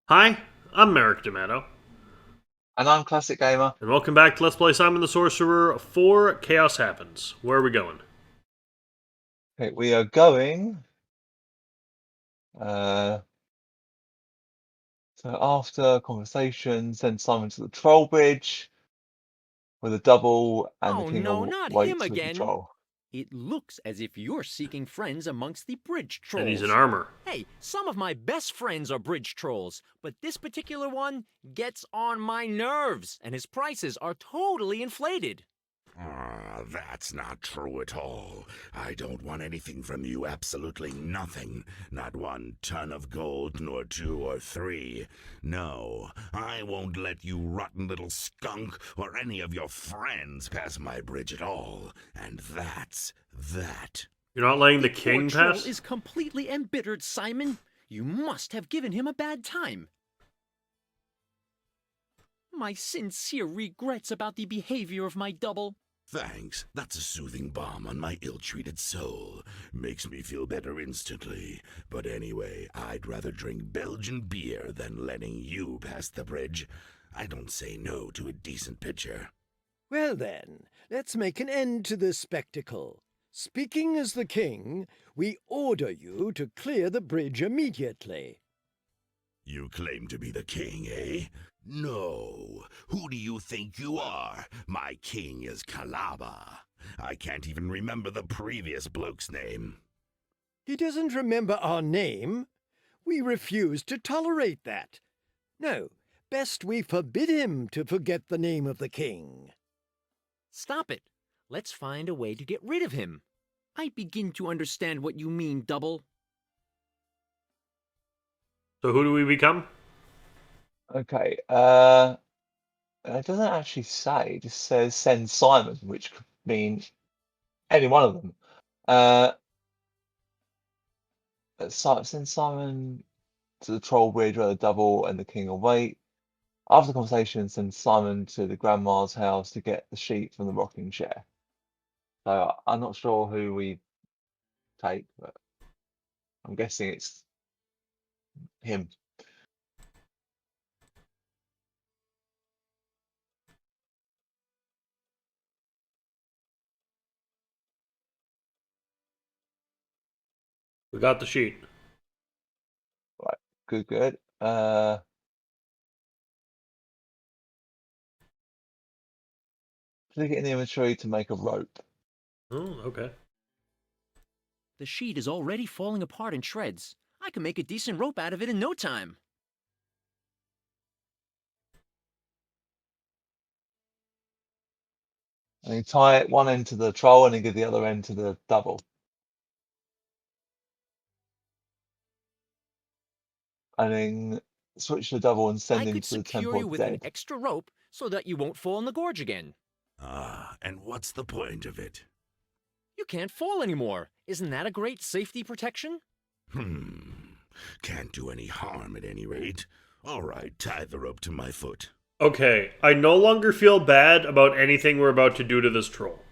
Hi, I'm Merrick D'Amato, And I'm Classic Gamer. and welcome back to Let's Play Simon the Sorcerer 4 Chaos Happens. Where are we going? Okay, we are going. Uh, so after conversation, send Simon to the troll bridge with a double, and the Oh king no, not him awaits with the again. troll. It looks as if you're seeking friends amongst the bridge And he's in trolls. armor. Hey, some of my best friends are bridge trolls, but this particular one gets on my nerves, and his prices are totally inflated. That's not true at all. I don't want anything from you, absolutely nothing. Not 1 ton of gold, nor 2 or 3. No, I won't let you rotten little skunk or any of your friends pass my bridge at all. And that's that. You're not letting the The poor king troll pass? is completely embittered, Simon. You must have given him a bad time. My sincere regrets about the behavior of my double. Thanks. That's a soothing balm on my ill-treated soul. Makes me feel better instantly. But anyway, I'd rather drink Belgian beer than letting you pass the bridge. I don't say no to a decent pitcher. Well then, let's make an end to this spectacle. Speaking as the king, we order you to clear the bridge immediately. You claim to be the king, eh? No. Who do you think you are? My king is Calaba. I can't even remember the previous bloke's name. He doesn't remember our name. We refuse to tolerate that. No, best we forbid him to forget the name of the king. Stop it. Let's find a way to get rid of him. I begin to understand what you mean, Double. So who do we become? Okay. It doesn't actually say. It just says send Simon, which could mean any one of them. Send Simon to the troll bridge where the double and the king await. After the conversation, send Simon to the grandma's house to get the sheet from the rocking chair. So I'm not sure who we take, but I'm guessing it's him. We got the sheet. Right, good, good. Click it in the inventory to make a rope. Oh, okay. The sheet is already falling apart in shreds. I can make a decent rope out of it in no time. And you tie it one end to the troll and then give the other end to the double. And then switch the double and send I him could to the secure Temple you of the with an Dead. extra rope so that you won't fall in the gorge again. And what's the point of it? You can't fall anymore. Isn't that a great safety protection? Can't do any harm at any rate. All right, tie the rope to my foot. Okay, I no longer feel bad about anything we're about to do to this troll.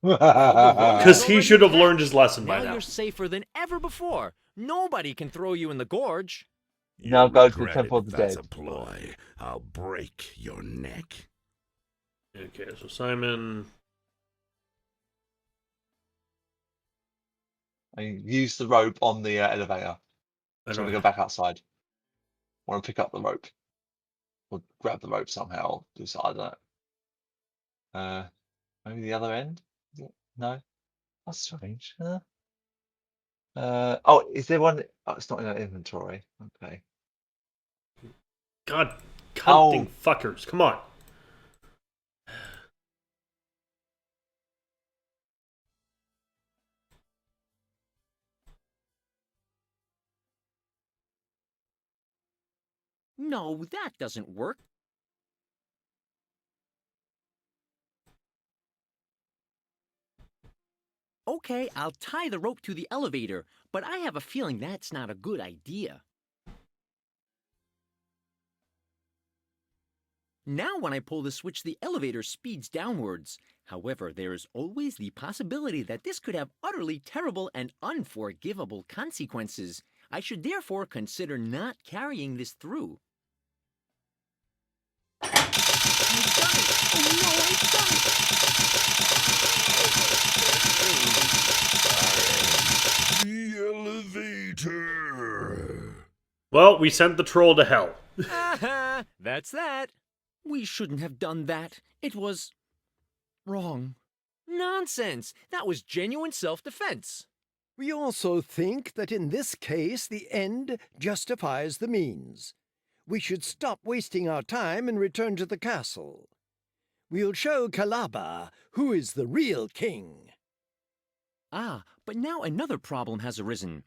Well, the rope is Because he already should have learned attached. his lesson by Now now. you're safer than ever before. Nobody can throw you in the gorge. Now You'll go to the regret Temple it of the if that's Dead. a ploy. I'll break your neck. Okay, so Simon. And use the rope on the elevator. I So I'm don't. gonna go back outside. I want to pick up the rope. Or grab the rope somehow. Do so, I don't know. Maybe the other end? Is it? No? That's strange. Oh, is there one? Oh, it's not in our inventory. Okay. God, cunting Oh, fuckers. Come on. No, that doesn't work. Okay, I'll tie the rope to the elevator, but I have a feeling that's not a good idea. Now when I pull the switch, the elevator speeds downwards. However, there is always the possibility that this could have utterly terrible and unforgivable consequences. I should therefore consider not carrying this through. I've done it! Oh no, I've done it! The elevator! Well, we sent the troll to hell. Aha! That's that. We shouldn't have done that. It was wrong. Nonsense! That was genuine self-defense. We also think that in this case the end justifies the means. We should stop wasting our time and return to the castle. We'll show Kalaba who is the real king. Ah, but now another problem has arisen.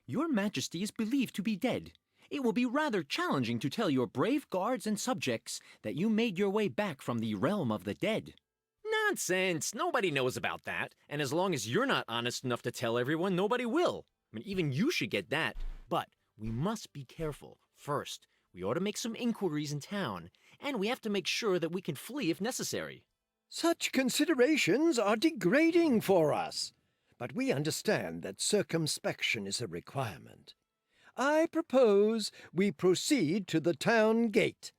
Your Majesty is believed to be dead. It will be rather challenging to tell your brave guards and subjects that you made your way back from the realm of the dead. Nonsense! Nobody knows about that. And as long as you're not honest enough to tell everyone, nobody will. I mean, even you should get that. But we must be careful. First, we ought to make some inquiries in town, and we have to make sure that we can flee if necessary. Such considerations are degrading for us, but we understand that circumspection is a requirement. I propose we proceed to the town gate.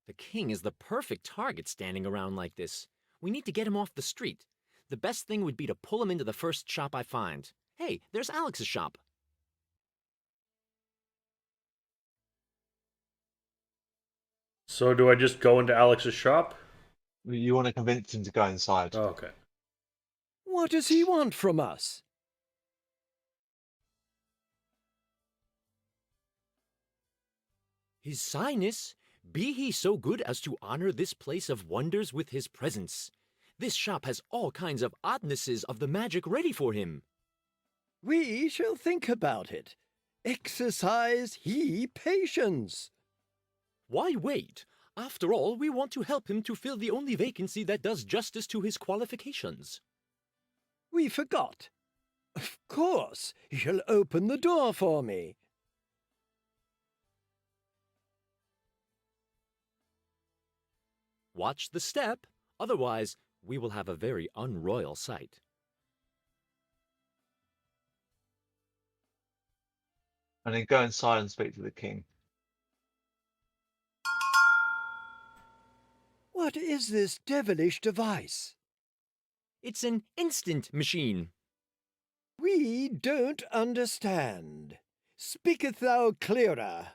The king is the perfect target standing around like this. We need to get him off the street. The best thing would be to pull him into the first shop I find. Hey, there's Alex's shop. So do I just go into Alex's shop? You want to convince him to go inside. Oh, okay. What does he want from us? His Highness, be he so good as to honor this place of wonders with his presence. This shop has all kinds of oddnesses of the magic ready for him. We shall think about it. Exercise he patience. Why wait? After all, we want to help him to fill the only vacancy that does justice to his qualifications. We forgot. Of course, you shall open the door for me. Watch the step, otherwise we will have a very unroyal sight. And then go inside and speak to the king. What is this devilish device? It's an instant machine. We don't understand. Speaketh thou clearer?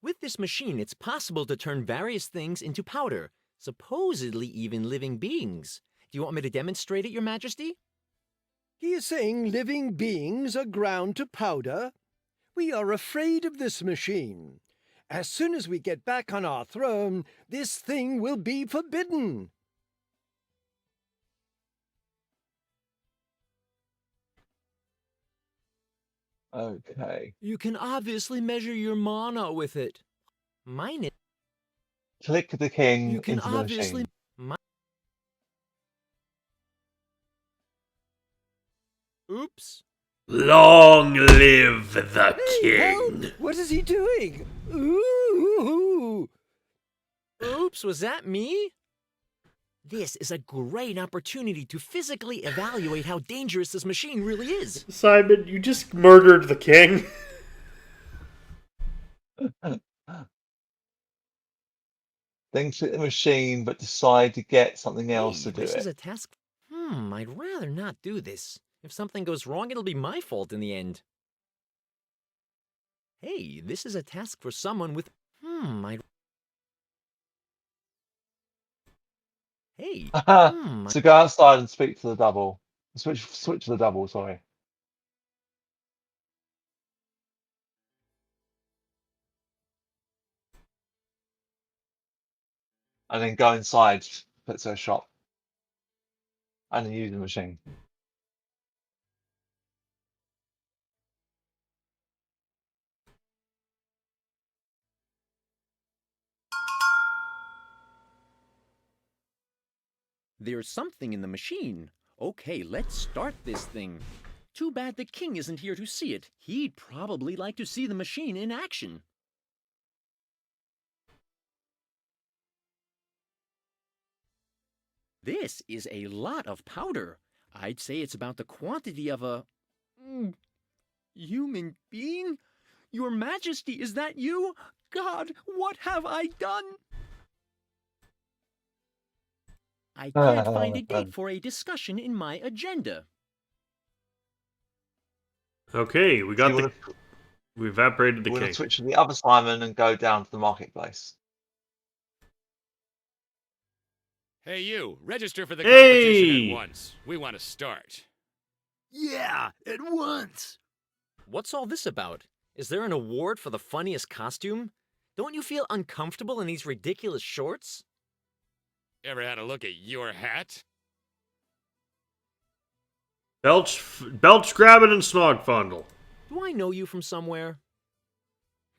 With this machine, it's possible to turn various things into powder, supposedly even living beings. Do you want me to demonstrate it, Your Majesty? He is saying living beings are ground to powder? We are afraid of this machine. As soon as we get back on our throne, this thing will be forbidden. Okay. You can obviously measure your mana with it. Mine is... Click the king You can into the obviously... machine. Oops. Long live the Help! king! What is he doing? Ooh! Oops, was that me? This is a great opportunity to physically evaluate how dangerous this machine really is. Simon, you just murdered the king. Then click the machine, but decide to get something else to do This it. is a task... I'd rather not do this. If something goes wrong, it'll be my fault in the end. Hey, this is a task for someone with... I'd... Hey, So go outside and speak to the double. Switch to the double, sorry. And then go inside, put to a shop. And then use the machine. There's something in the machine. Okay, let's start this thing. Too bad the king isn't here to see it. He'd probably like to see the machine in action. This is a lot of powder. I'd say it's about the quantity of a... human being? Your Majesty, is that you? God, what have I done? I can't find a date for a discussion in my agenda. Okay, we got the. We evaporated the We're going king. to switch to the other Simon and go down to the marketplace. Hey, you, register for the Hey! competition at once. We want to start. Yeah, at once. What's all this about? Is there an award for the funniest costume? Don't you feel uncomfortable in these ridiculous shorts? Ever had a look at your hat? Belch, Grabbin, and Snogfundle. Do I know you from somewhere?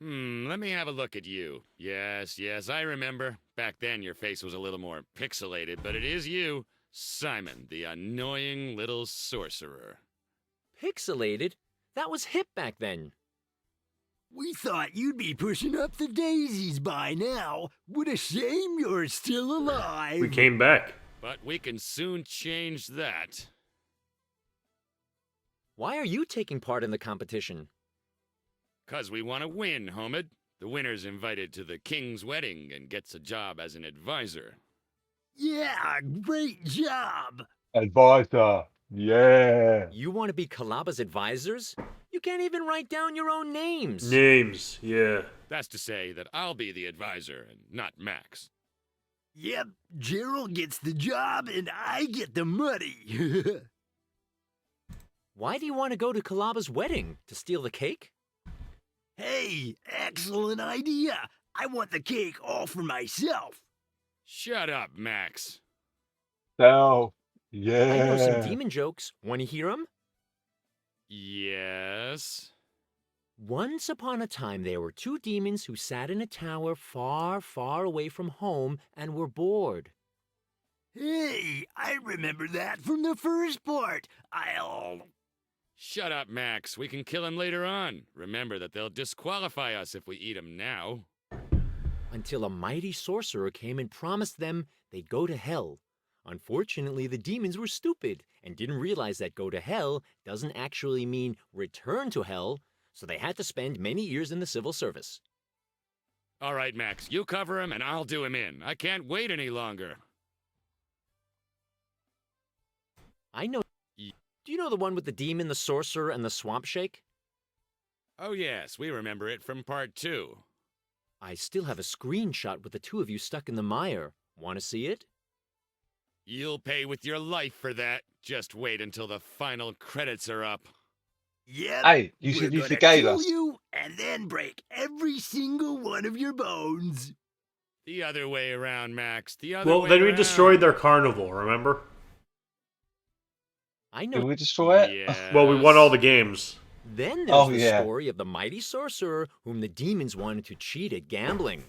Let me have a look at you. Yes, I remember. Back then your face was a little more pixelated, but it is you, Simon, the annoying little sorcerer. Pixelated? That was hip back then. We thought you'd be pushing up the daisies by now. What a shame you're still alive. We came back. But we can soon change that. Why are you taking part in the competition? 'Cause we want to win, Homid. The winner's invited to the king's wedding and gets a job as an advisor. Yeah, great job. Advisor. Yeah. You want to be Kalaba's advisors? You can't even write down your own names. Names, yeah. That's to say that I'll be the advisor and not Max. Yep, Gerald gets the job and I get the money. Why do you want to go to Kalaba's wedding? To steal the cake? Hey, excellent idea. I want the cake all for myself. Shut up, Max. So, yeah. I know some demon jokes. Want to hear them? Yes? Once upon a time, there were two demons who sat in a tower far, far away from home and were bored. Hey, I remember that from the first part. Shut up, Max. We can kill him later on. Remember that they'll disqualify us if we eat him now. Until a mighty sorcerer came and promised them they'd go to hell. Unfortunately, the demons were stupid and didn't realize that go to hell doesn't actually mean return to hell, so they had to spend many years in the civil service. All right, Max, you cover him and I'll do him in. I can't wait any longer. I know. Do you know the one with the demon, the sorcerer, and the swamp shake? Oh yes, we remember it from part 2. I still have a screenshot with the two of you stuck in the mire. Want to see it? You'll pay with your life for that. Just wait until the final credits are up. Yep. Hey, you should use the gave us. You and then break every single one of your bones. The other way around, Max. The other Well, way then we around. destroyed their carnival, remember? I Did know. we destroy it? Yes. Well, we won all the games. Then there's Oh, the yeah. story of the mighty sorcerer whom the demons wanted to cheat at gambling.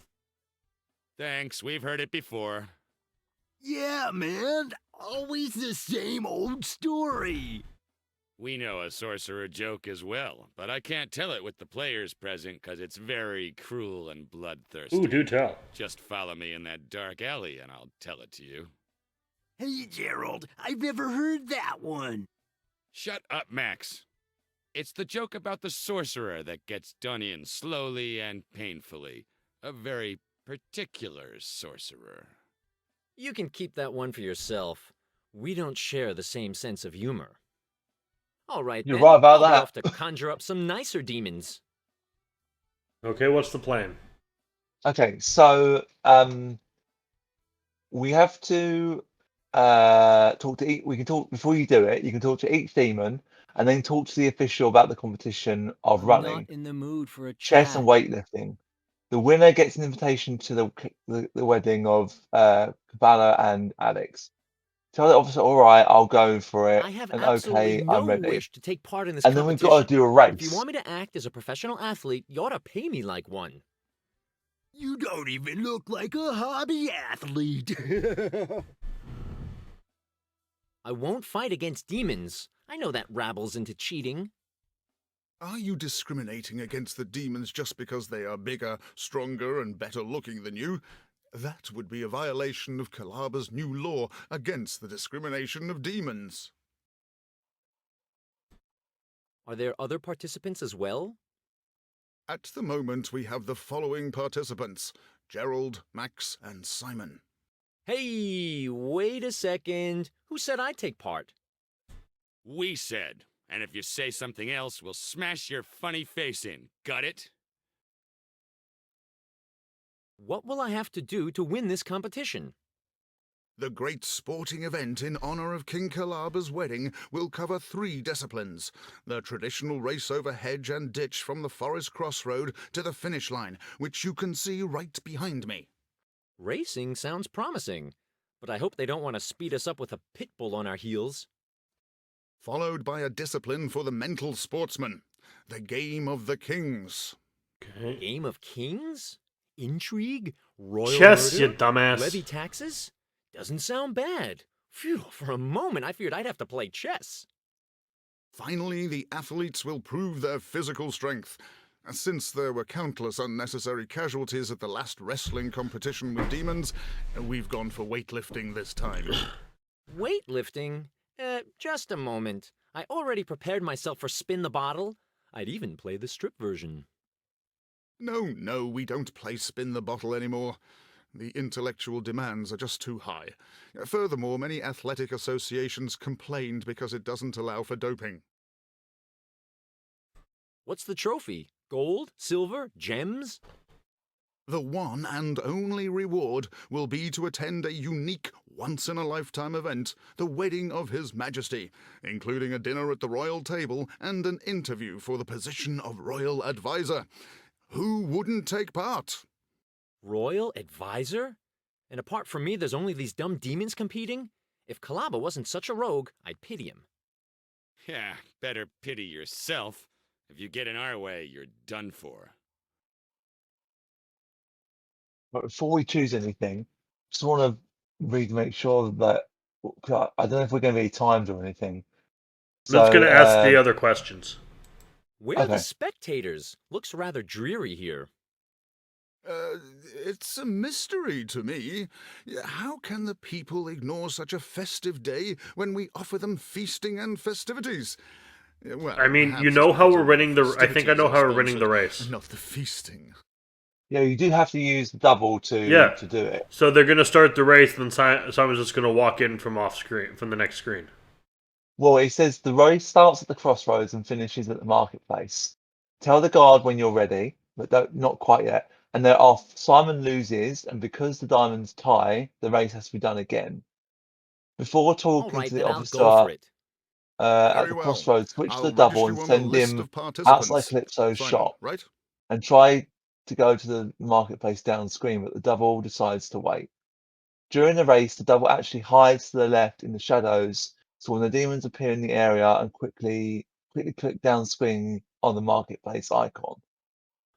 Thanks, we've heard it before. Yeah, man. Always the same old story. We know a sorcerer joke as well, but I can't tell it with the players present because it's very cruel and bloodthirsty. Ooh, do tell. Just follow me in that dark alley and I'll tell it to you. Hey, Gerald, I've never heard that one. Shut up, Max. It's the joke about the sorcerer that gets done in slowly and painfully. A very particular sorcerer. You can keep that one for yourself. We don't share the same sense of humor. All right, You're then. right about I'll be that. off to conjure up some nicer demons. Okay, what's the plan? Okay, so we have to talk to we can talk before you do it. You can talk to each demon and then talk to the official about the competition of I'm running, not in the mood for a chess chat. and weightlifting. The winner gets an invitation to the wedding of Cabana and Alex. Tell the officer, all right, I'll go for it. I have And absolutely okay, no I'm ready. wish to take part in this And then we've competition. got to do a race. If you want me to act as a professional athlete, you ought to pay me like one. You don't even look like a hobby athlete. I won't fight against demons. I know that rabbles into cheating. Are you discriminating against the demons just because they are bigger, stronger, and better looking than you? That would be a violation of Calaba's new law against the discrimination of demons. Are there other participants as well? At the moment, we have the following participants: Gerald, Max, and Simon. Hey, wait a second. Who said I'd take part? We said. And if you say something else, we'll smash your funny face in. Got it? What will I have to do to win this competition? The great sporting event in honor of King Calaba's wedding will cover 3 disciplines: the traditional race over hedge and ditch from the forest crossroad to the finish line, which you can see right behind me. Racing sounds promising, but I hope they don't want to speed us up with a pit bull on our heels. Followed by a discipline for the mental sportsman, the game of the kings. Okay. Game of Kings? Intrigue? Royal Chess, murder? you dumbass. Levy taxes? Doesn't sound bad. Phew, for a moment I feared I'd have to play chess. Finally, the athletes will prove their physical strength. Since there were countless unnecessary casualties at the last wrestling competition with demons, we've gone for weightlifting this time. Weightlifting? Just a moment. I already prepared myself for Spin the Bottle. I'd even play the strip version. No, we don't play spin the bottle anymore. The intellectual demands are just too high. Furthermore, many athletic associations complained because it doesn't allow for doping. What's the trophy? Gold? Silver? Gems? The one and only reward will be to attend a unique, once-in-a-lifetime event, the wedding of His Majesty, including a dinner at the royal table and an interview for the position of royal advisor. Who wouldn't take part? Royal advisor? And apart from me, there's only these dumb demons competing? If Calaba wasn't such a rogue, I'd pity him. Yeah, better pity yourself. If you get in our way, you're done for. But before we choose anything, just want to make sure that 'cause I don't know if we're going to be timed or anything. I'm just going to ask the um, other questions. Where are the Okay. spectators? Looks rather dreary here. It's a mystery to me. How can the people ignore such a festive day when we offer them feasting and festivities? Well, I mean, you perhaps know it's how because we're of winning the. I think I festivities know are how we're winning the sponsored, race. not the feasting. Yeah, you do have to use the double to Yeah. do it. So they're going to start the race, and then Simon's just going to walk in from off screen, from the next screen. Well, it says the race starts at the crossroads and finishes at the marketplace. Tell the guard when you're ready, but not quite yet. And they're off. Simon loses, and because the diamonds tie, the race has to be done again. Before All talking right, to the then I'll officer go for it. at Very the well. crossroads, switch to I'll the double register and you on the send list him of outside participants. Calypso's Simon, shop. right? And try to go to the marketplace downstream, but the double decides to wait. During the race, the double actually hides to the left in the shadows, so when the demons appear in the area and quickly click down screen on the marketplace icon.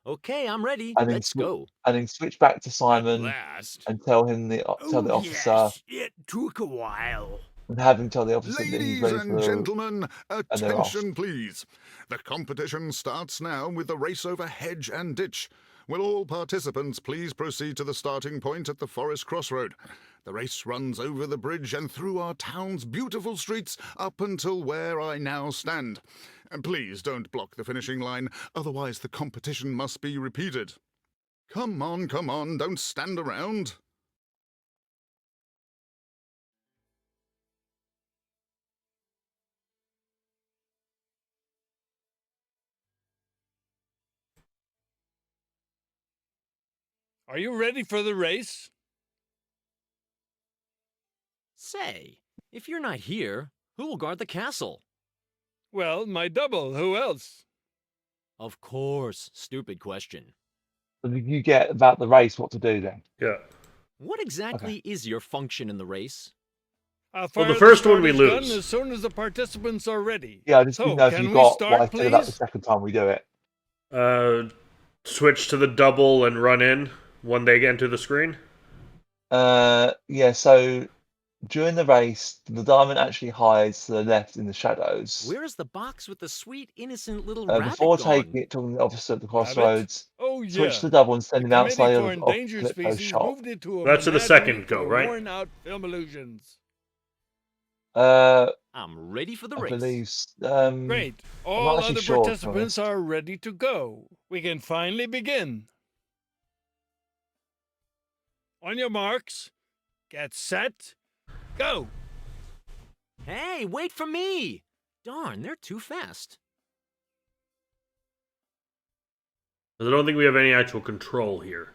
Okay, I'm ready. And then, Let's go. and then switch back to At Simon last. and tell the officer it took a while. and have him tell the officer that he's Ladies ready and for gentlemen, and they're off. attention please. The competition starts now with the race over hedge and ditch. Will all participants please proceed to the starting point at the forest crossroad? The race runs over the bridge and through our town's beautiful streets up until where I now stand. And please don't block the finishing line, otherwise the competition must be repeated. Come on, don't stand around. Are you ready for the race? Say, if you're not here, who will guard the castle? Well, my double. Who else? Of course, stupid question. So you get about the race, what to do then. Yeah. What exactly is your function in the race? I'll Well, fire the first one we starter's gun lose. as soon as the participants are ready. Yeah, I just So, didn't know if can you we got start, what I said about the please? second time we do it. Switch to the double and run in when they get into the screen. Yeah, so During the race, the diamond actually hides to the left in the shadows. Where's the box with the sweet, innocent little rabbit Before gone? taking it to the officer at the Rabbit? crossroads, Oh, switch yeah. the double and The send him Committee outside for of Endangered Calypso's Species shop. moved it to a That's to the menagerie second go, for right? worn-out film illusions. I I'm ready for the race. believe. Great. not All actually other sure, to be participants honest. are ready to go. We can finally begin. On your marks, get set, go! Hey, wait for me! Darn, they're too fast. 'Cause I don't think we have any actual control here.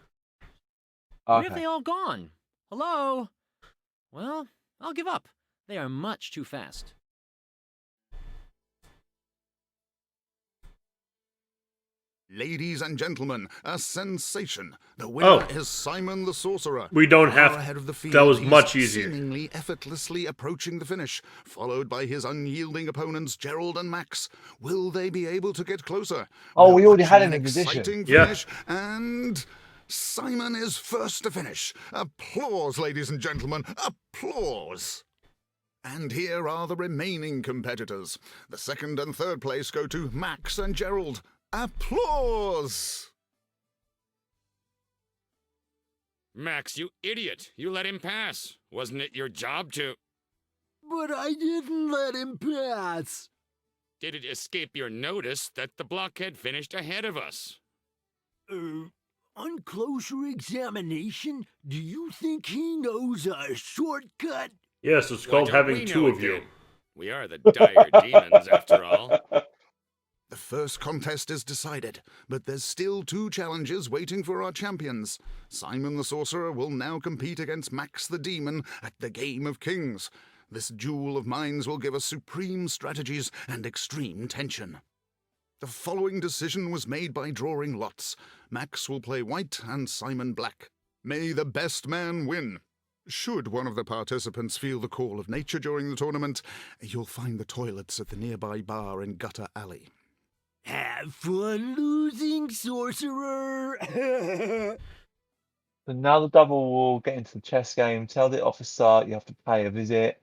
Where have Okay. they all gone? Hello? Well, I'll give up. They are much too fast. Ladies and gentlemen, a sensation. The winner is Simon the Sorcerer. We don't Far have. ahead of the field, That was he's much easier. seemingly effortlessly approaching the finish, followed by his unyielding opponents Gerald and Max. Will they be able to get closer? Oh, we already Watching had an an exhibition. exciting Yeah. finish, and Simon is first to finish. Applause, ladies and gentlemen, applause. And here are the remaining competitors. The second and third place go to Max and Gerald. Applause! Max, you idiot! You let him pass. Wasn't it your job to... But I didn't let him pass. Did it escape your notice that the blockhead finished ahead of us? On closer examination, do you think he knows a shortcut? Yes, it's Why called don't having we two know it of you. then? We are the dire demons, after all. The first contest is decided, but there's still two challenges waiting for our champions. Simon the Sorcerer will now compete against Max the Demon at the Game of Kings. This duel of minds will give us supreme strategies and extreme tension. The following decision was made by drawing lots. Max will play white and Simon black. May the best man win. Should one of the participants feel the call of nature during the tournament, you'll find the toilets at the nearby bar in Gutter Alley. Have fun losing, sorcerer! So now the double will get into the chess game, tell the officer you have to pay a visit.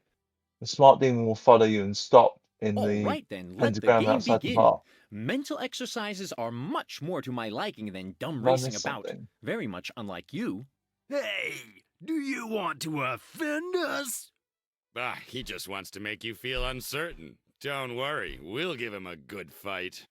The smart demon will follow you and stop in All the right then, let the pentagram game outside the begin. bar. Mental exercises are much more to my liking than dumb Run racing this about. something. Very much unlike you. Hey, do you want to offend us? Ah, he just wants to make you feel uncertain. Don't worry, we'll give him a good fight.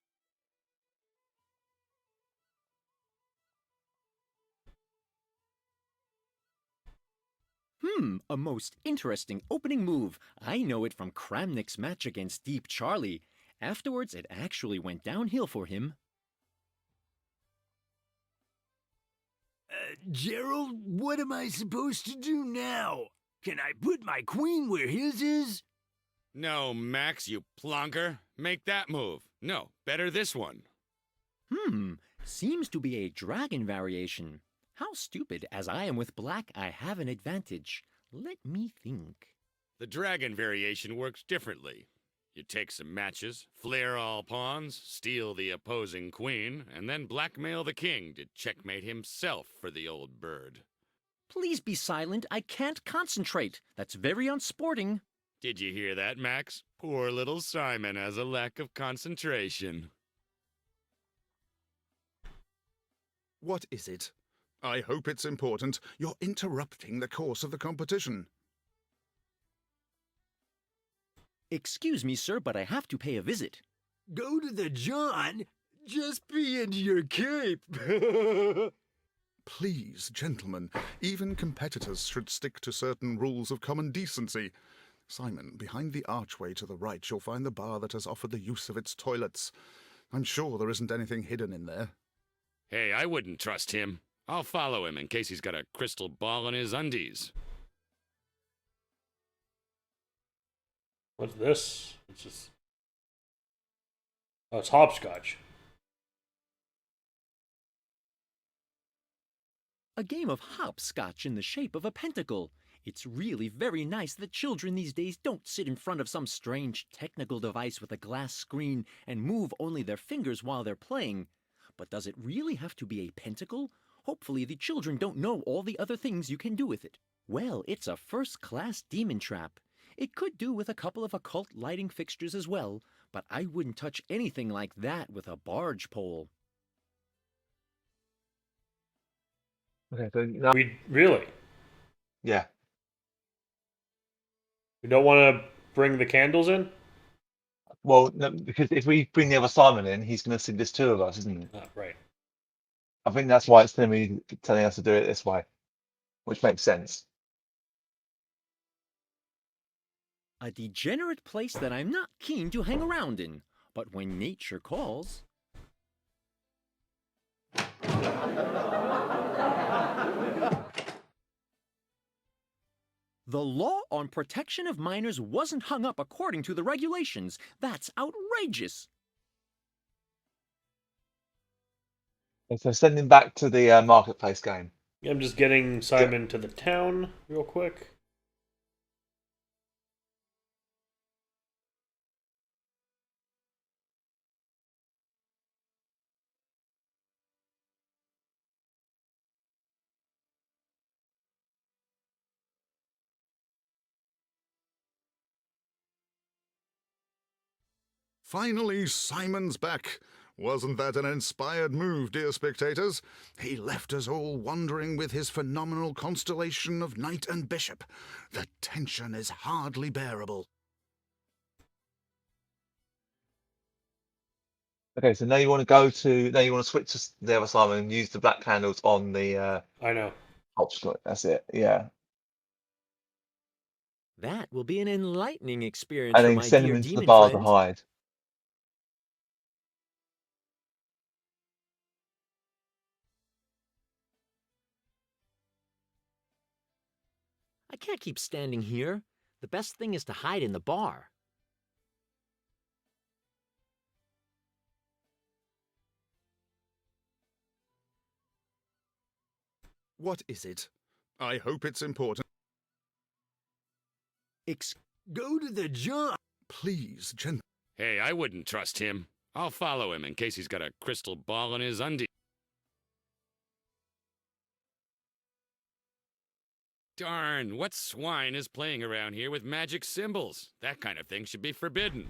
A most interesting opening move. I know it from Kramnik's match against Deep Charlie. Afterwards, it actually went downhill for him. Gerald, what am I supposed to do now? Can I put my queen where his is? No, Max, you plonker. Make that move. No, better this one. Seems to be a dragon variation. How stupid, as I am with black, I have an advantage. Let me think. The dragon variation works differently. You take some matches, flare all pawns, steal the opposing queen, and then blackmail the king to checkmate himself for the old bird. Please be silent, I can't concentrate. That's very unsporting. Did you hear that, Max? Poor little Simon has a lack of concentration. What is it? I hope it's important. You're interrupting the course of the competition. Excuse me, sir, but I have to pay a visit. Go to the John? Just be into your cape. Please, gentlemen, even competitors should stick to certain rules of common decency. Simon, behind the archway to the right, you'll find the bar that has offered the use of its toilets. I'm sure there isn't anything hidden in there. Hey, I wouldn't trust him. I'll follow him in case he's got a crystal ball in his undies. What's this? It's just. Oh, it's hopscotch. A game of hopscotch in the shape of a pentacle. It's really very nice that children these days don't sit in front of some strange technical device with a glass screen and move only their fingers while they're playing. But does it really have to be a pentacle? Hopefully the children don't know all the other things you can do with it. Well, it's a first-class demon trap. It could do with a couple of occult lighting fixtures as well, but I wouldn't touch anything like that with a barge pole. Okay, so now, We really? yeah. We don't want to bring the candles in? Well, no, because if we bring the other Simon in, he's going to see there's two of us, isn't it? Ah, right. I think that's why it's telling us to do it this way, which makes sense. A degenerate place that I'm not keen to hang around in, but when nature calls... The law on protection of minors wasn't hung up according to the regulations. That's outrageous. Okay, so send him back to the marketplace game. I'm just getting Simon to the town real quick. Finally, Simon's back. Wasn't that an inspired move, dear spectators? He left us all wondering with his phenomenal constellation of knight and bishop. The tension is hardly bearable. Okay, so now you want to switch to the other Simon and use the black candles on the I know. obstacle. That's it. Yeah, That will be an enlightening experience and for then my send him dear into the demon bar to friend. hide. I can't keep standing here. The best thing is to hide in the bar. What is it? I hope it's important. Go to the jar. Please, gentlemen. Hey, I wouldn't trust him. I'll follow him in case he's got a crystal ball in his undie. Darn, what swine is playing around here with magic symbols? That kind of thing should be forbidden.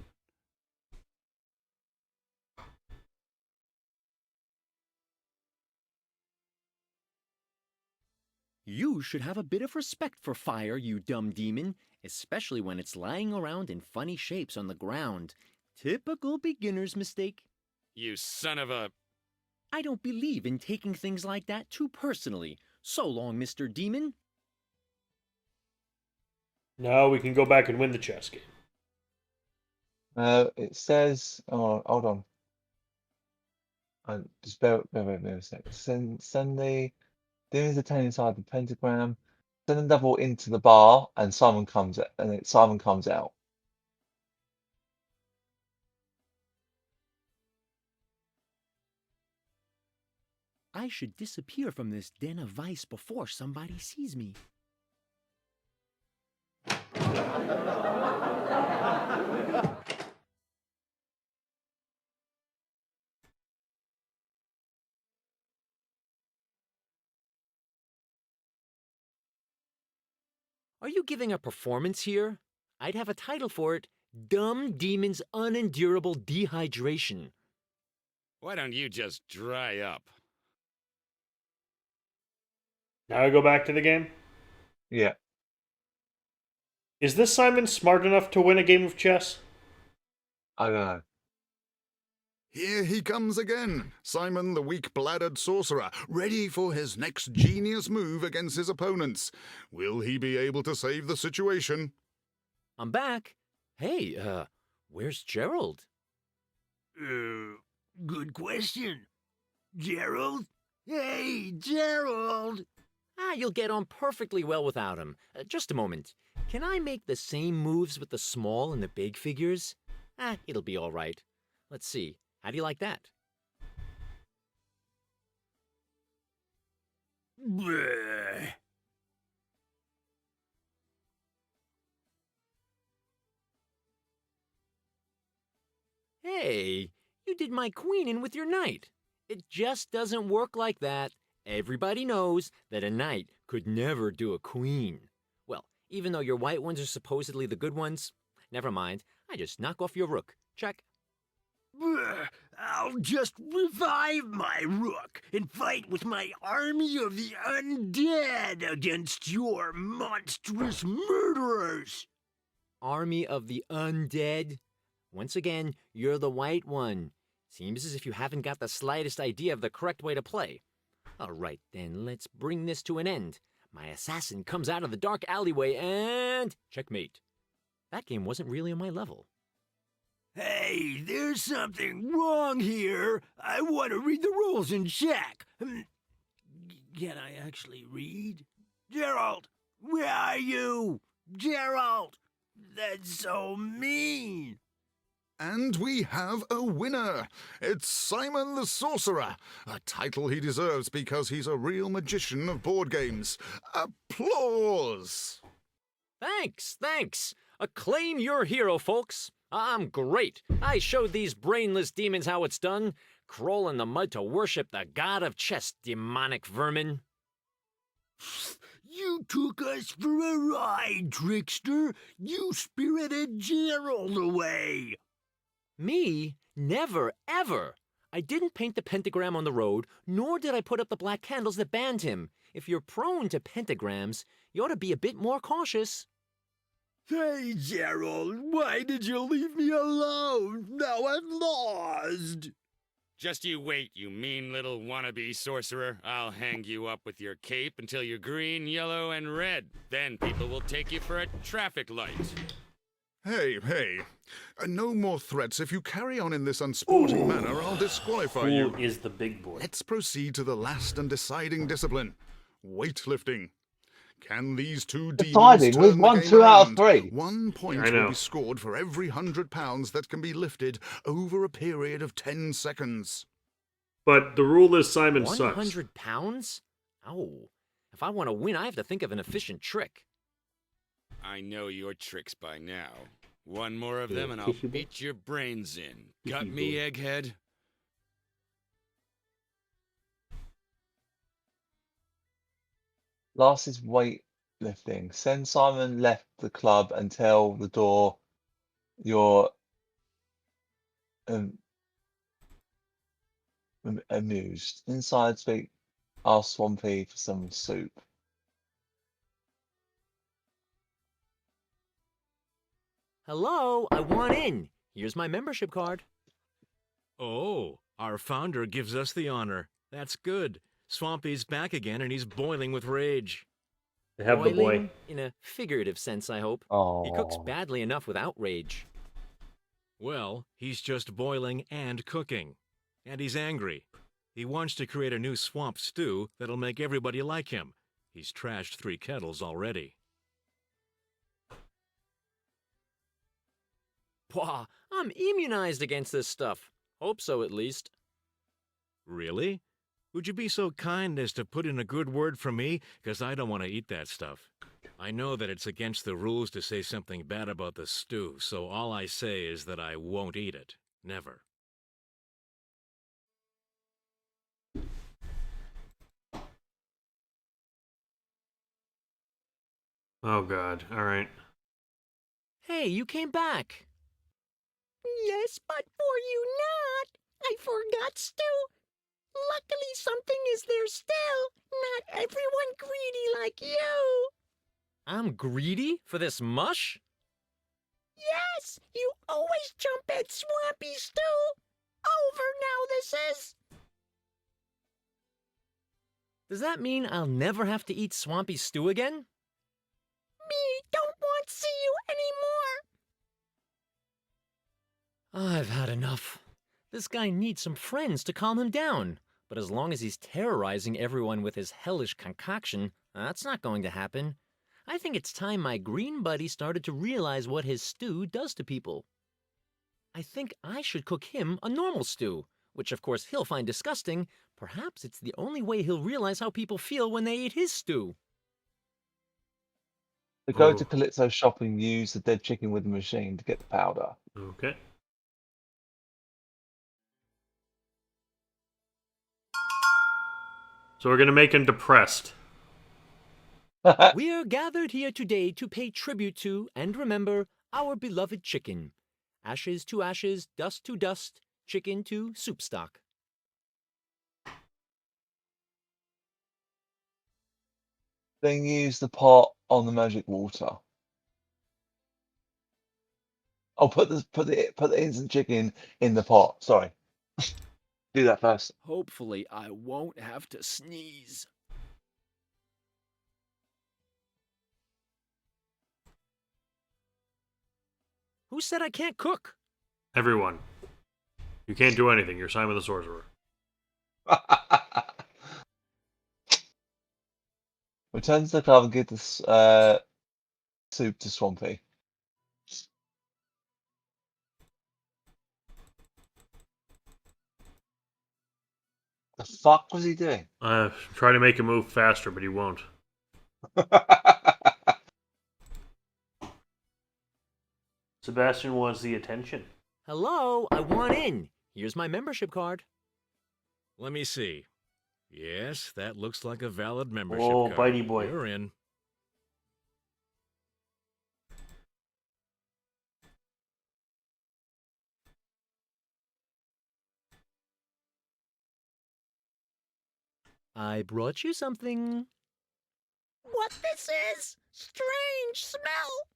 You should have a bit of respect for fire, you dumb demon, especially when it's lying around in funny shapes on the ground. Typical beginner's mistake. You son of a... I don't believe in taking things like that too personally. So long, Mr. Demon. Now we can go back and win the chess game. It says, oh, hold on. Just bear with me a second. Send the demons attain inside the pentagram. Send the devil into the bar, and Simon comes out. I should disappear from this den of vice before somebody sees me. Are you giving a performance here? I'd have a title for it. Dumb Demon's Unendurable Dehydration. Why don't you just dry up? Now I go back to the game. Yeah. Is this Simon smart enough to win a game of chess? I don't know. Here he comes again, Simon the weak-bladdered sorcerer, ready for his next genius move against his opponents. Will he be able to save the situation? I'm back. Hey, where's Gerald? Good question. Gerald? Hey, Gerald! You'll get on perfectly well without him. Just a moment. Can I make the same moves with the small and the big figures? It'll be all right. Let's see. How do you like that? Bleh. Hey, you did my queen in with your knight. It just doesn't work like that. Everybody knows that a knight could never do a queen. Even though your white ones are supposedly the good ones? Never mind. I just knock off your rook. Check. I'll just revive my rook and fight with my army of the undead against your monstrous murderers. Army of the undead? Once again, you're the white one. Seems as if you haven't got the slightest idea of the correct way to play. All right, then let's bring this to an end. My assassin comes out of the dark alleyway and... checkmate. That game wasn't really on my level. Hey, there's something wrong here. I want to read the rules and check. Can I actually read? Gerald, where are you? Gerald, that's so mean. And we have a winner. It's Simon the Sorcerer, a title he deserves because he's a real magician of board games. Applause! Thanks. Acclaim your hero, folks. I'm great. I showed these brainless demons how it's done. Crawl in the mud to worship the god of chess, demonic vermin. You took us for a ride, trickster. You spirited Gerald away. Me? Never, ever. I didn't paint the pentagram on the road, nor did I put up the black candles that banned him. If you're prone to pentagrams, you ought to be a bit more cautious. Hey, Gerald, why did you leave me alone? Now I'm lost. Just you wait, you mean little wannabe sorcerer. I'll hang you up with your cape until you're green, yellow, and red. Then people will take you for a traffic light. Hey. No more threats. If you carry on in this unsporting manner, I'll disqualify you. Who is the big boy? Let's proceed to the last and deciding discipline, weightlifting. Can these two demons Deciding? turn We've the won game 2 out of around? 3. 1 point I know. will be scored for every £100 that can be lifted over a period of 10 seconds. But the rule is Simon sucks. 100 pounds? Oh. If I want to win, I have to think of an efficient trick. I know your tricks by now. One more of them and I'll beat your brains in. Got me, egghead? Last is weightlifting. Send Simon left the club and tell the door you're amused. Inside, speak. Ask Swampy for some soup. Hello, I want in. Here's my membership card. Oh, our founder gives us the honor. That's good. Swampy's back again and he's boiling with rage. They have the boy. Boiling? In a figurative sense, I hope. He cooks Oh, badly enough without rage. Well, he's just boiling and cooking. And he's angry. He wants to create a new swamp stew that'll make everybody like him. He's trashed 3 kettles already. Pwah, I'm immunized against this stuff. Hope so, at least. Really? Would you be so kind as to put in a good word for me? 'Cause I don't want to eat that stuff. I know that it's against the rules to say something bad about the stew, so all I say is that I won't eat it. Never. Oh, God. All right. Hey, you came back. Yes, but for you not. I forgot stew. Luckily something is there still. Not everyone greedy like you. I'm greedy for this mush? Yes, you always jump at Swampy Stew. Over now this is. Does that mean I'll never have to eat swampy stew again? Me don't want to see you anymore. I've had enough. This guy needs some friends to calm him down. But as long as he's terrorizing everyone with his hellish concoction, that's not going to happen. I think it's time my green buddy started to realize what his stew does to people. I think I should cook him a normal stew, which of course he'll find disgusting. Perhaps it's the only way he'll realize how people feel when they eat his stew. to go Oh. to Calypso's shop and use the dead chicken with the machine to get the powder. Okay. So we're gonna make him depressed. We're gathered here today to pay tribute to and remember our beloved chicken. Ashes to ashes, dust to dust, chicken to soup stock. Then use the pot on the magic water. Oh, put the instant chicken in the pot. Sorry. Do that first. Hopefully, I won't have to sneeze. Who said I can't cook? Everyone. You can't do anything. You're Simon the Sorcerer. Return to the club and give this soup to Swampy. The fuck was he doing? Try to make him move faster, but he won't. Sebastian wants the attention. Hello, I want in. Here's my membership card. Let me see. Yes, that looks like a valid membership Oh, card. bitey boy. You're in. I brought you something. What this is? Strange smell.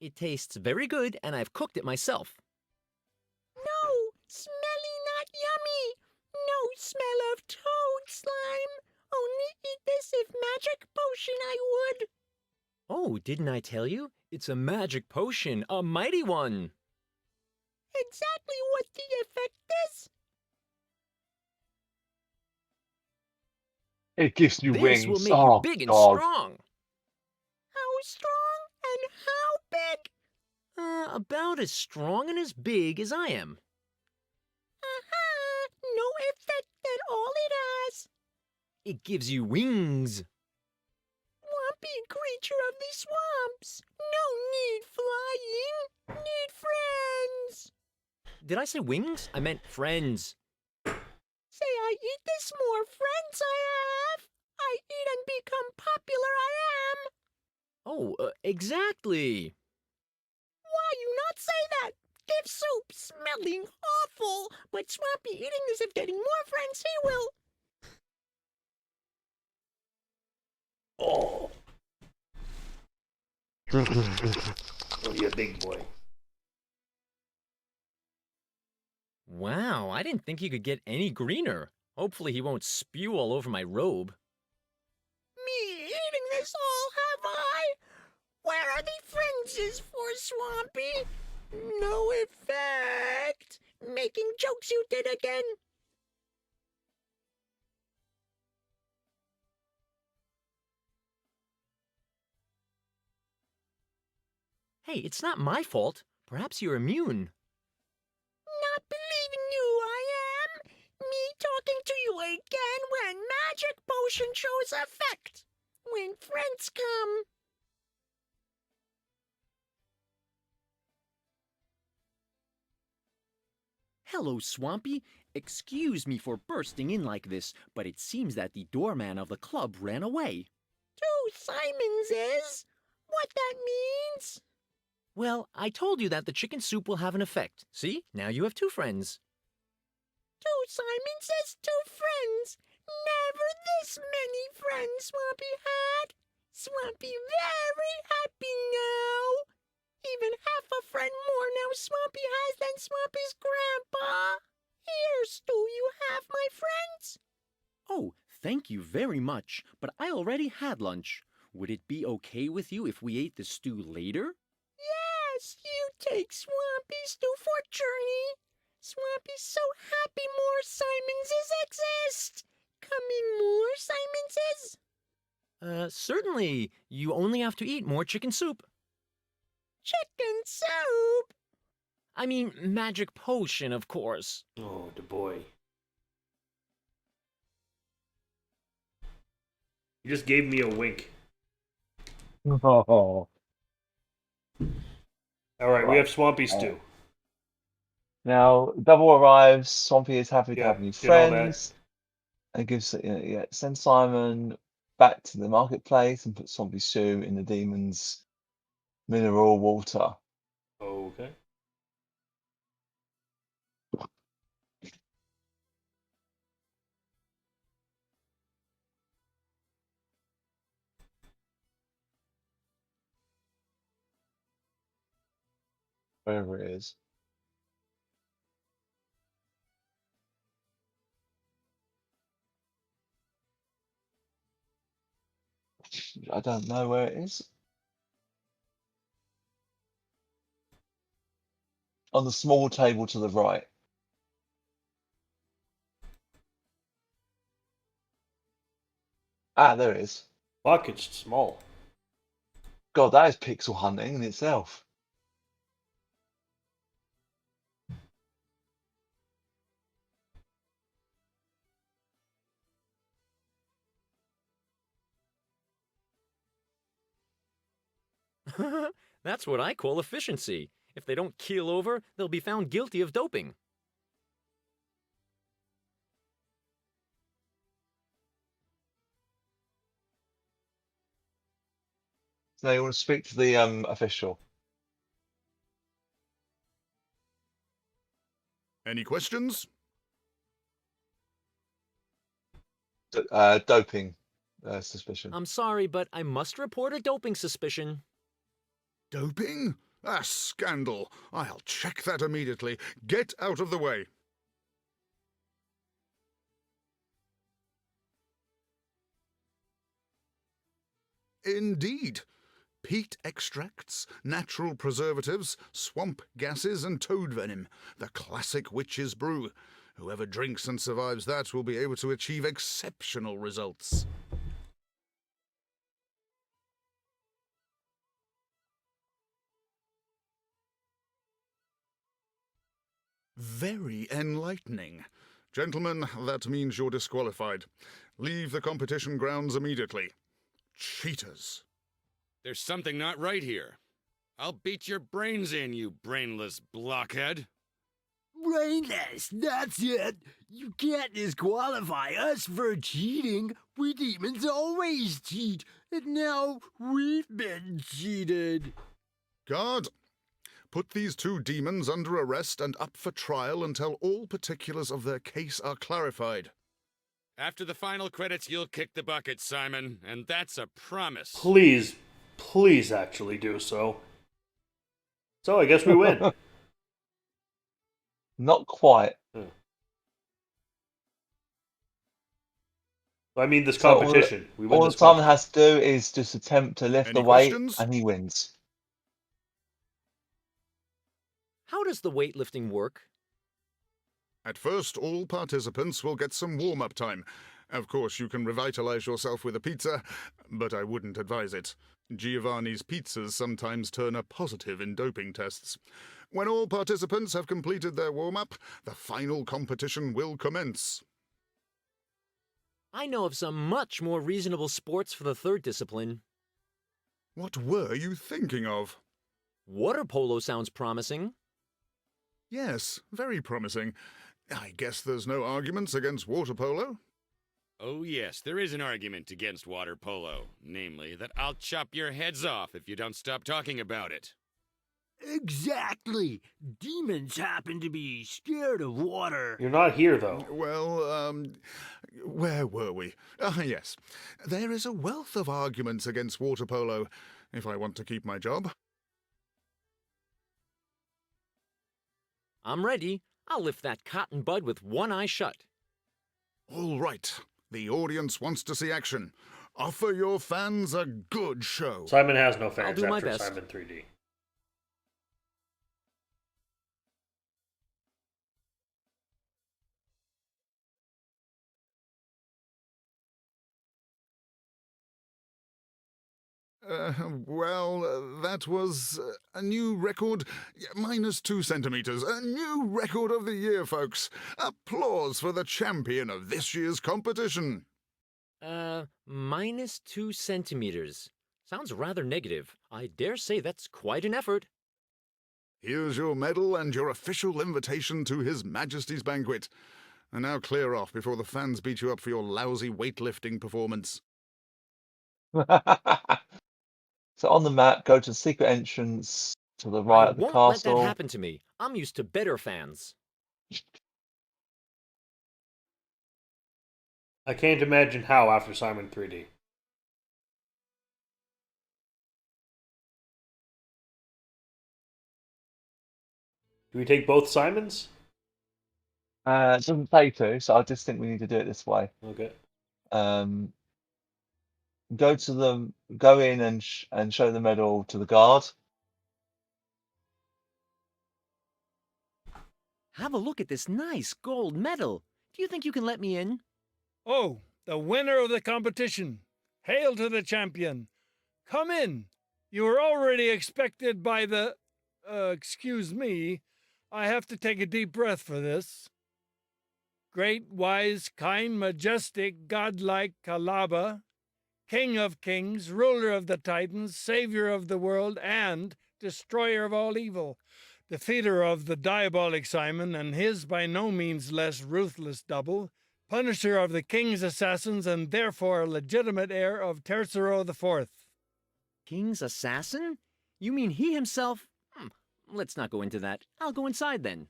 It tastes very good, and I've cooked it myself. No, smelly not yummy. No smell of toad slime. Only eat this if magic potion I would. Oh, didn't I tell you? It's a magic potion, a mighty one. Exactly what the effect is. It gives you This wings. will make Oh, you big and God. strong. How strong and how big? About as strong and as big as I am. Aha! No effect at all it has. It gives you wings. Swampy creature of the swamps. No need flying. Need friends. Did I say wings? I meant friends. Say I eat this more friends I have. I eat and become popular I am. Oh, exactly. Why you not say that? Give soup smelling awful, but Swampy eating as if getting more friends he will. Oh. Oh, you big boy. Wow, I didn't think he could get any greener. Hopefully he won't spew all over my robe. Me eating this all have I? Where are the friendses for Swampy? No effect. Making jokes you did again. Hey, it's not my fault. Perhaps you're immune. Not believing you I am. Me talking to you again when magic potion shows effect. When friends come. Hello, Swampy. Excuse me for bursting in like this, but it seems that the doorman of the club ran away. Two Simons is? What that means? Well, I told you that the chicken soup will have an effect. See? Now you have two friends. Two Simons is two friends. Never this many friends Swampy had. Swampy very happy now. Even half a friend more now Swampy has than Swampy's grandpa. Here, Stu, you have my friends. Oh, thank you very much, but I already had lunch. Would it be okay with you if we ate the stew later? Yes, you take Swampy Stu for journey. Swampy's so happy more Simonses exist. Coming more Simonses? Certainly. You only have to eat more chicken soup. Chicken soup? I mean, magic potion, of course. Oh, the boy. You just gave me a wink. Oh. All right, we have Swampy Stew. Now, Double arrives. Swampy is happy to Yeah, have new did all that. friends, and gives sends Simon back to the marketplace and puts Swampy Sue in the demon's mineral water. Okay. Wherever it is. I don't know where it is. On the small table to the right. Ah, there it is. Fuck, it's small. God, that is pixel hunting in itself. That's what I call efficiency. If they don't keel over, they'll be found guilty of doping. So you want to speak to the official. Any questions? Doping suspicion. I'm sorry, but I must report a doping suspicion. Doping? A scandal. I'll check that immediately. Get out of the way. Indeed. Peat extracts, natural preservatives, swamp gases, and toad venom. The classic witch's brew. Whoever drinks and survives that will be able to achieve exceptional results. Very enlightening. Gentlemen, that means you're disqualified. Leave the competition grounds immediately. Cheaters. There's something not right here. I'll beat your brains in, you brainless blockhead. Brainless, that's it. You can't disqualify us for cheating. We demons always cheat, and now we've been cheated. Guard, put these two demons under arrest and up for trial until all particulars of their case are clarified. After the final credits, you'll kick the bucket, Simon, and that's a promise. Please, please actually do so. So I guess we win. Not quite. I mean, this So competition. We win all this Simon competition. has to do is just attempt to lift Any the weight, questions? and he wins. How does the weightlifting work? At first, all participants will get some warm-up time. Of course, you can revitalize yourself with a pizza, but I wouldn't advise it. Giovanni's pizzas sometimes turn a positive in doping tests. When all participants have completed their warm-up, the final competition will commence. I know of some much more reasonable sports for the third discipline. What were you thinking of? Water polo sounds promising. Yes, very promising. I guess there's no arguments against water polo? Oh yes, there is an argument against water polo. Namely, that I'll chop your heads off if you don't stop talking about it. Exactly. Demons happen to be scared of water. You're not here, though. Well, where were we? Ah, yes. There is a wealth of arguments against water polo, if I want to keep my job. I'm ready. I'll lift that cotton bud with one eye shut. All right. The audience wants to see action. Offer your fans a good show. Simon has no fans I'll do my after best. Simon 3D. That was a new record, minus 2 centimeters. A new record of the year, folks. Applause for the champion of this year's competition. Minus 2 centimeters. Sounds rather negative. I dare say that's quite an effort. Here's your medal and your official invitation to His Majesty's banquet. And now clear off before the fans beat you up for your lousy weightlifting performance. So on the map, go to the secret entrance to the right I of the won't let that castle. happen to me. I'm used to better fans. I can't imagine how after Simon 3D. Do we take both Simons? It doesn't say to, so I just think we need to do it this way. Okay. Go to them, go in and show the medal to the guard. Have a look at this nice gold medal. Do you think you can let me in? Oh, the winner of the competition. Hail to the champion. Come in. You were already expected by the... excuse me. I have to take a deep breath for this. Great, wise, kind, majestic, godlike Kalaba, King of kings, ruler of the Titans, savior of the world, and destroyer of all evil, defeater of the diabolic Simon and his by no means less ruthless double, punisher of the king's assassins and therefore legitimate heir of Sorcerer IV. King's assassin? You mean he himself? Let's not go into that. I'll go inside then.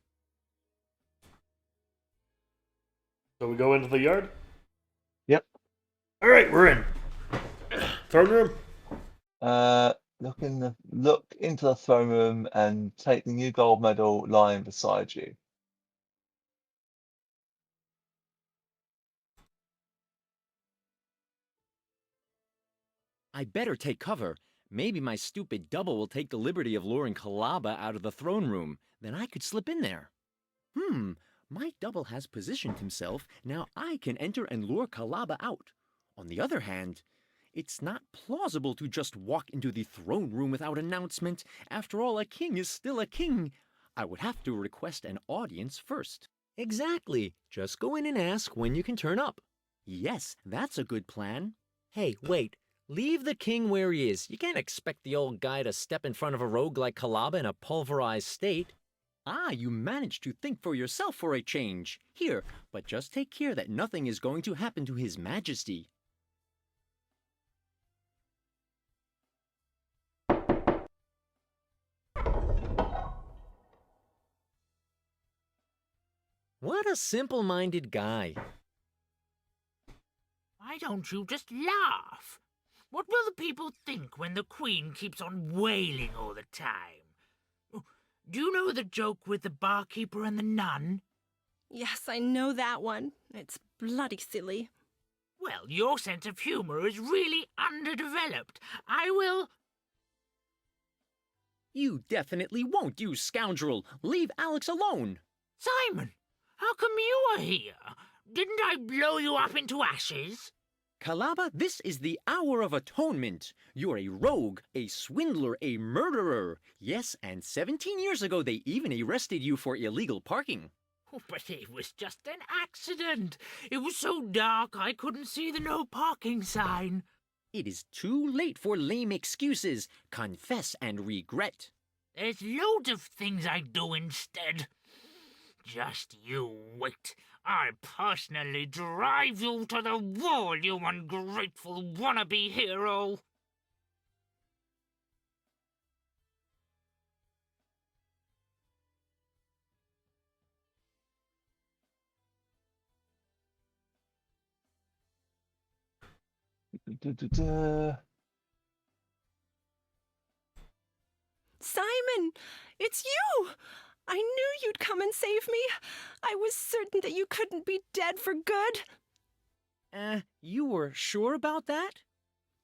So we go into the yard? Yep. Alright, we're in. Throne room? Look into the throne room and take the new gold medal lying beside you. I better take cover. Maybe my stupid double will take the liberty of luring Kalaba out of the throne room. Then I could slip in there. My double has positioned himself. Now I can enter and lure Kalaba out. On the other hand, it's not plausible to just walk into the throne room without announcement. After all, a king is still a king. I would have to request an audience first. Exactly. Just go in and ask when you can turn up. Yes, that's a good plan. Hey, wait. Leave the king where he is. You can't expect the old guy to step in front of a rogue like Kalaba in a pulverized state. Ah, you managed to think for yourself for a change. Here, but just take care that nothing is going to happen to His Majesty. What a simple-minded guy. Why don't you just laugh? What will the people think when the Queen keeps on wailing all the time? Do you know the joke with the barkeeper and the nun? Yes, I know that one. It's bloody silly. Well, your sense of humor is really underdeveloped. I will... You definitely won't, you scoundrel. Leave Alex alone. Simon, how come you are here? Didn't I blow you up into ashes? Kalaba, this is the hour of atonement. You're a rogue, a swindler, a murderer. Yes, and 17 years ago they even arrested you for illegal parking. But it was just an accident. It was so dark I couldn't see the no parking sign. It is too late for lame excuses. Confess and regret. There's loads of things I'd do instead. Just you wait. I'll personally drive you to the wall, you ungrateful wannabe hero. Simon, it's you! I knew you'd come and save me. I was certain that you couldn't be dead for good. You were sure about that?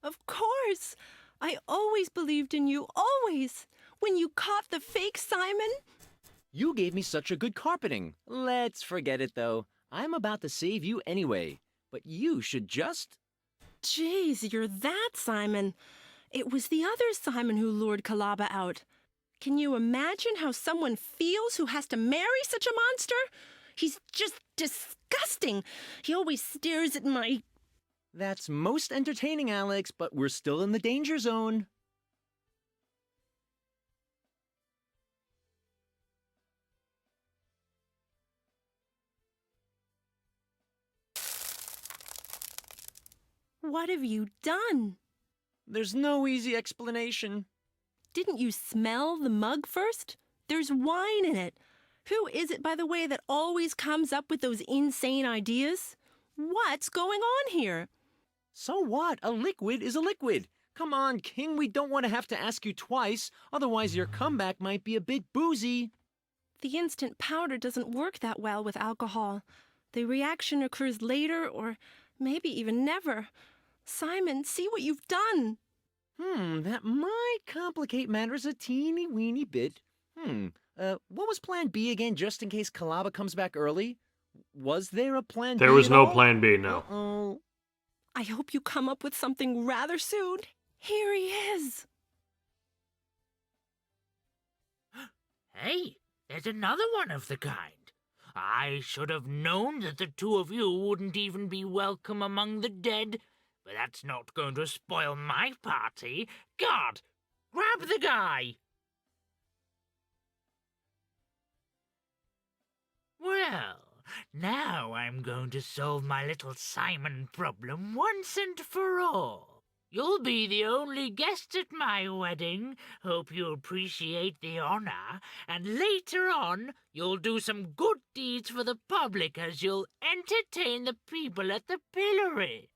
Of course. I always believed in you, always. When you caught the fake Simon... You gave me such a good carpeting. Let's forget it, though. I'm about to save you anyway. But you should just... Jeez, you're that Simon. It was the other Simon who lured Kalaba out. Can you imagine how someone feels who has to marry such a monster? He's just disgusting. He always stares at my... That's most entertaining, Alex, but we're still in the danger zone. What have you done? There's no easy explanation. Didn't you smell the mug first? There's wine in it. Who is it, by the way, that always comes up with those insane ideas? What's going on here? So what? A liquid is a liquid. Come on, King, we don't want to have to ask you twice, otherwise your comeback might be a bit boozy. The instant powder doesn't work that well with alcohol. The reaction occurs later or maybe even never. Simon, see what you've done. That might complicate matters a teeny weeny bit. What was plan B again, just in case Kalaba comes back early? Was there a plan B? There was at no all? plan B, no. Uh-oh. I hope you come up with something rather soon. Here he is. Hey, there's another one of the kind. I should have known that the two of you wouldn't even be welcome among the dead, but that's not going to spoil my party. God, grab the guy! Well, now I'm going to solve my little Simon problem once and for all. You'll be the only guest at my wedding. Hope you appreciate the honor. And later on, you'll do some good deeds for the public as you'll entertain the people at the pillory.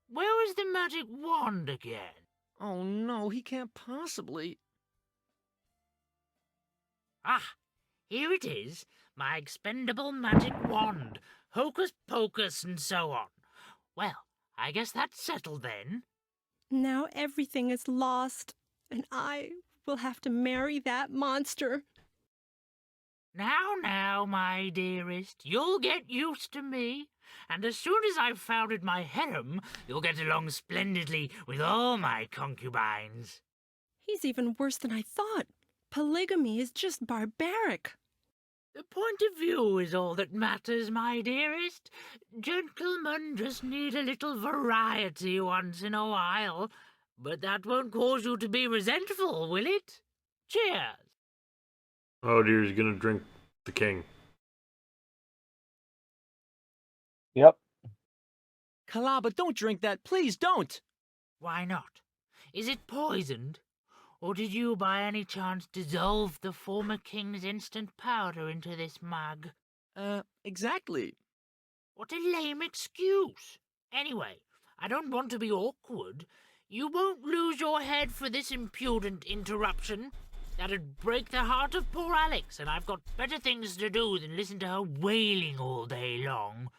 Where was the magic wand again? Oh no, he can't possibly. Ah, here it is. My expendable magic wand. Hocus pocus and so on. Well, I guess that's settled then. Now everything is lost, and I will have to marry that monster. Now, my dearest, you'll get used to me. And as soon as I've founded my harem, you'll get along splendidly with all my concubines. He's even worse than I thought. Polygamy is just barbaric. The point of view is all that matters, my dearest. Gentlemen just need a little variety once in a while. But that won't cause you to be resentful, will it? Cheers! Oh dear, he's gonna drink the king. Yep. Kalaba, don't drink that. Please don't. Why not? Is it poisoned? Or did you by any chance dissolve the former king's instant powder into this mug? Exactly. What a lame excuse. Anyway, I don't want to be awkward. You won't lose your head for this impudent interruption. That'd break the heart of poor Alex, and I've got better things to do than listen to her wailing all day long.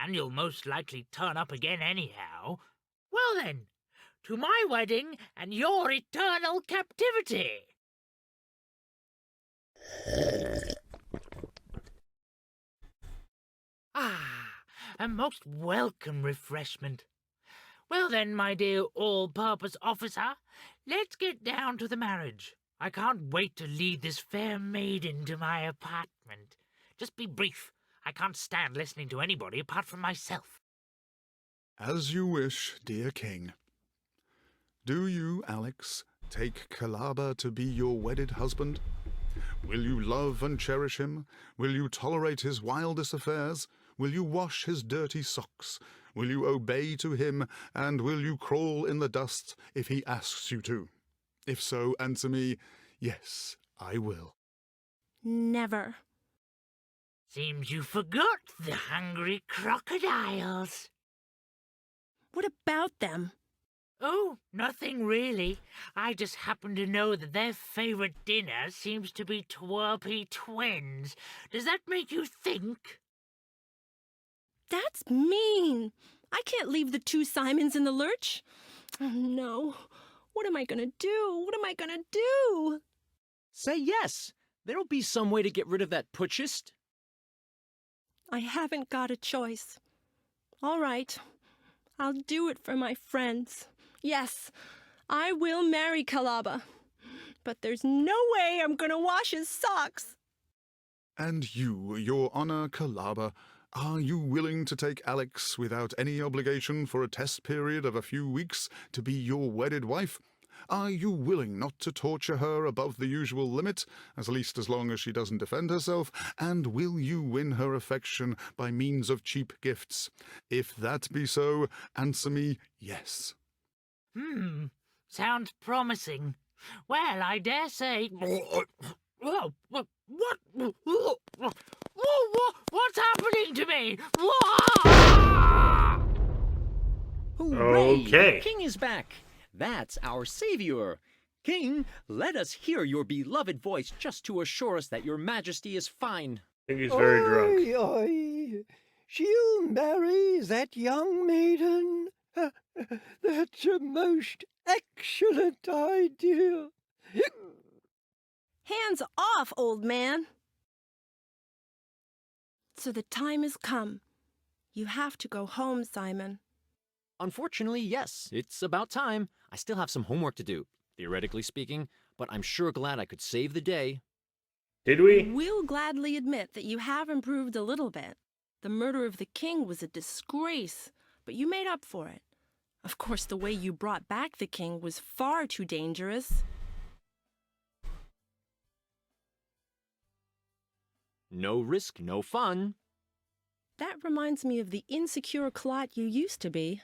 And you'll most likely turn up again anyhow. Well then, to my wedding and your eternal captivity. Ah, a most welcome refreshment. Well then, my dear all-purpose officer, let's get down to the marriage. I can't wait to lead this fair maiden to my apartment. Just be brief. I can't stand listening to anybody apart from myself. As you wish, dear king. Do you, Alex, take Kalaba to be your wedded husband? Will you love and cherish him? Will you tolerate his wildest affairs? Will you wash his dirty socks? Will you obey to him, and will you crawl in the dust if he asks you to? If so, answer me, yes, I will. Never. Seems you forgot the hungry crocodiles. What about them? Oh, nothing really. I just happen to know that their favorite dinner seems to be twerpy twins. Does that make you think? That's mean. I can't leave the two Simons in the lurch. Oh, no. What am I gonna do? What am I gonna do? Say yes. There'll be some way to get rid of that putschist. I haven't got a choice. All right. I'll do it for my friends. Yes, I will marry Kalaba. But there's no way I'm gonna wash his socks. And you, your honor Kalaba, are you willing to take Alex without any obligation for a test period of a few weeks to be your wedded wife? Are you willing not to torture her above the usual limit, at least as long as she doesn't defend herself? And will you win her affection by means of cheap gifts? If that be so, answer me yes. Sounds promising. Well, I dare say. Whoa, what's happening to me? Hooray! Okay. The king is back. That's our savior. King, let us hear your beloved voice just to assure us that your majesty is fine. I think he's very drunk. Oi. She'll marry that young maiden. That's a most excellent idea. Hands off, old man. So the time has come. You have to go home, Simon. Unfortunately, yes, it's about time. I still have some homework to do, theoretically speaking, but I'm sure glad I could save the day. Did we? We'll gladly admit that you have improved a little bit. The murder of the king was a disgrace, but you made up for it. Of course, the way you brought back the king was far too dangerous. No risk, no fun. That reminds me of the insecure clot you used to be.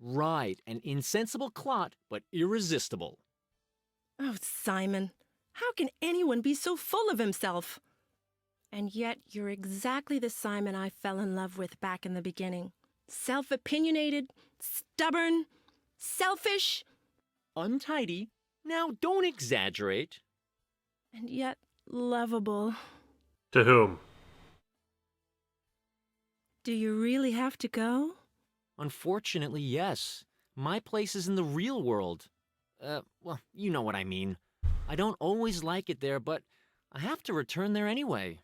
Right, an insensible clot, but irresistible. Oh, Simon, how can anyone be so full of himself? And yet you're exactly the Simon I fell in love with back in the beginning. Self-opinionated, stubborn, selfish. Untidy. Now, don't exaggerate. And yet lovable. To whom? Do you really have to go? Unfortunately, yes. My place is in the real world. Well, you know what I mean. I don't always like it there, but I have to return there anyway.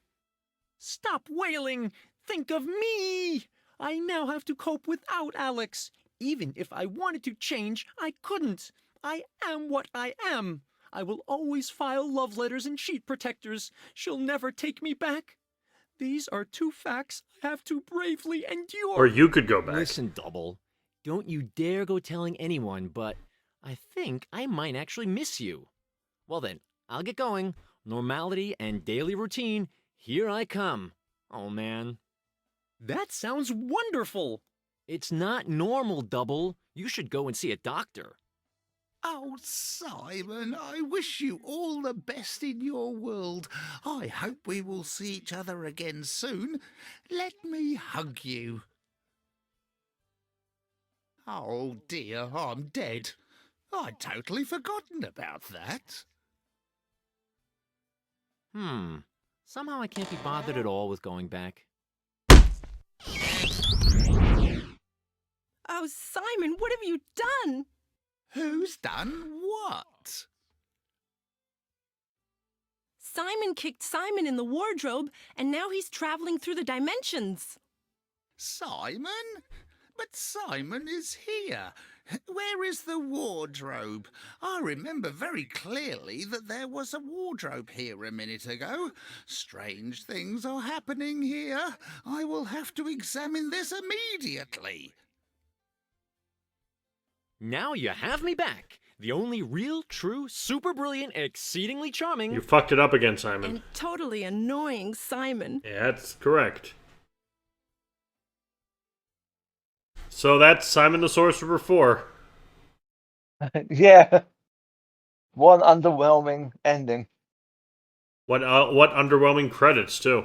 Stop wailing! Think of me! I now have to cope without Alex. Even if I wanted to change, I couldn't. I am what I am. I will always file love letters and sheet protectors. She'll never take me back. These are two facts I have to bravely endure. Or you could go back. Listen, Double. Don't you dare go telling anyone, but I think I might actually miss you. Well then, I'll get going. Normality and daily routine, here I come. Oh man. That sounds wonderful. It's not normal, Double. You should go and see a doctor. Oh, Simon, I wish you all the best in your world. I hope we will see each other again soon. Let me hug you. Oh dear, I'm dead. I'd totally forgotten about that. Somehow I can't be bothered at all with going back. Oh, Simon, what have you done? Who's done what? Simon kicked Simon in the wardrobe, and now he's traveling through the dimensions. Simon? But Simon is here. Where is the wardrobe? I remember very clearly that there was a wardrobe here a minute ago. Strange things are happening here. I will have to examine this immediately. Now you have me back. The only real, true, super brilliant, exceedingly charming... You fucked it up again, Simon. And totally annoying Simon. Yeah, that's correct. So that's Simon the Sorcerer 4. Yeah. One underwhelming ending. What underwhelming credits, too.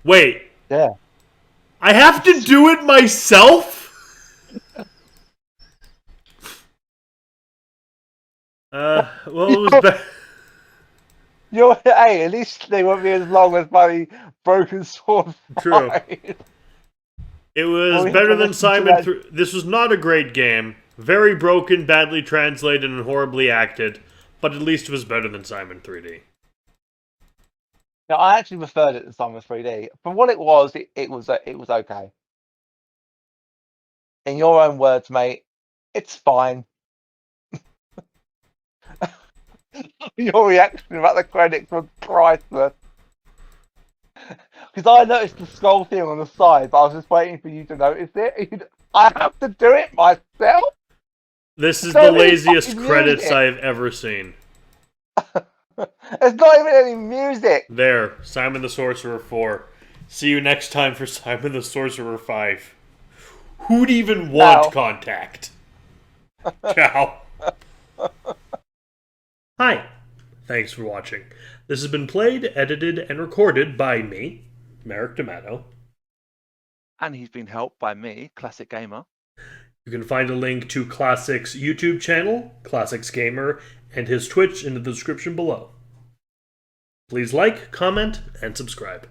Wait. Yeah. I have to do it myself? Well, it was better. Hey, at least they won't be as long as my Broken Sword 5. True. It was better than Simon 3. This was not a great game. Very broken, badly translated, and horribly acted. But at least it was better than Simon 3D. Now, I actually preferred it to Simon 3D. For what it was, it was okay. In your own words, mate, it's fine. Your reaction about the credits was priceless. Because I noticed the skull thing on the side, but I was just waiting for you to notice it. I have to do it myself. This is It's not the even laziest fucking credits music. I've ever seen. There's not even any music. There, Simon the Sorcerer 4. See you next time for Simon the Sorcerer 5. Who'd even want contact? Ciao. Hi. Thanks for watching. This has been played, edited, and recorded by me, Merrick D'Amato. And he's been helped by me, Classic Gamer. You can find a link to Classic's YouTube channel, Classics Gamer, and his Twitch in the description below. Please like, comment, and subscribe.